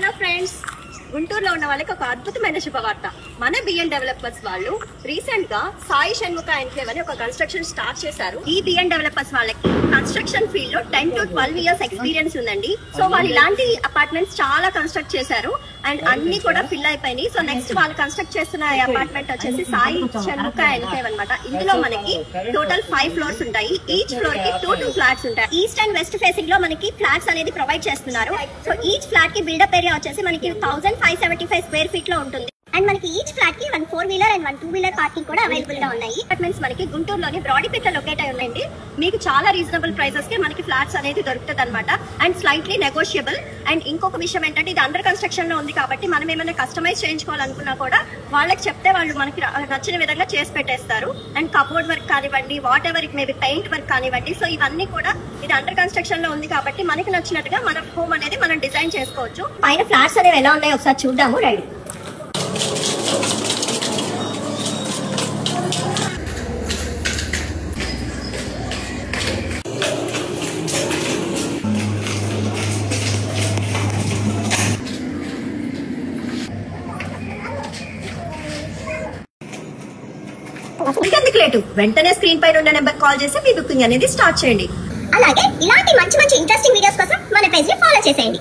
Hello friends, గుంటూరులో ఉన్న వాళ్ళకి ఒక అద్భుతమైన శుభవార్త. మన బిఎన్ డెవలపర్స్ వాళ్ళు రీసెంట్ గా సాయి షణ్ముఖ ఎన్క్లేవ్ అని ఒక కన్స్ట్రక్షన్ స్టార్ట్ చేశారు. ఈ బిఎన్ డెవలపర్స్ వాళ్ళకి కన్స్ట్రక్షన్ ఫీల్డ్ లో 10 to 12 years ఎక్స్పీరియన్స్ ఉందండి. సో వాళ్ళు ఇలాంటి అపార్ట్మెంట్స్ చాలా కన్స్ట్రక్ట్ చేశారు అండ్ అన్ని కూడా ఫిల్ అయిపోయినాయి. సో నెక్స్ట్ వాళ్ళు కన్స్ట్రక్ట్ చేస్తున్న అపార్ట్మెంట్ వచ్చేసి సాయి షణ్ముఖ ఎన్క్లేవ్ అనమాట. ఇందులో మనకి టోటల్ 5 floors ఉంటాయి. ఈచ్ ఫ్లోర్ కి 2 flats ఉంటాయి. ఈస్ట్ అండ్ వెస్ట్ ఫేసింగ్ లో మనకి ఫ్లాట్స్ అనేది ప్రొవైడ్ చేస్తున్నారు. సో ఈచ్ ఫ్లాట్ కి బిల్డప్ ఏరియా వచ్చేసి మనకి 1575 స్క్వేర్ ఫీట్ లో ఉంటుంది. అండ్ మనకి ఈచ్ ఫ్లాట్ కి 1 4-wheeler అండ్ 1 2-wheeler పార్కింగ్ కూడా అవైలబుల్ గా ఉన్నాయి. అపార్ట్మెంట్స్ మనకి గుంటూరులోని బ్రాడీపేటలో లొకేట్ అయి ఉన్నాయండి. మీకు చాలా రీజనబుల్ ప్రైసెస్ కి మనకి ఫ్లాట్స్ అనేది దొరుకుతుంది అనమాట. And slightly negotiable. అండ్ ఇంకొక విషయం ఏంటంటే ఇది అండర్ కన్స్ట్రక్షన్ లో ఉంది కాబట్టి మనం ఏమైనా కస్టమైజ్ చేయించుకోవాలనుకున్నా కూడా వాళ్ళకి చెప్తే వాళ్ళు మనకి నచ్చిన విధంగా చేసి పెట్టేస్తారు. అండ్ కబోర్డ్ వర్క్ కానివ్వండి, what ever it maybe paint work కానివ్వండి. సో ఇవన్నీ కూడా ఇది అండర్ కన్స్ట్రక్షన్ లో ఉంది కాబట్టి మనకి నచ్చినట్టుగా మన హోమ్ అనేది మనం డిజైన్ చేసుకోవచ్చు. పైన ఫ్లాట్స్ అనేవి ఎలా ఉన్నాయో ఒకసారి చూద్దాము రండి. వెంటనే స్క్రీన్ పైన ఉన్న నెంబర్ కాల్ చేసి మీ బుకింగ్ అనేది స్టార్ట్ చేయండి. అలాగే ఇలాంటి మంచి ఇంట్రెస్టింగ్ వీడియోస్ కోసం మన పేజ్ ని ఫాలో చేసేయండి.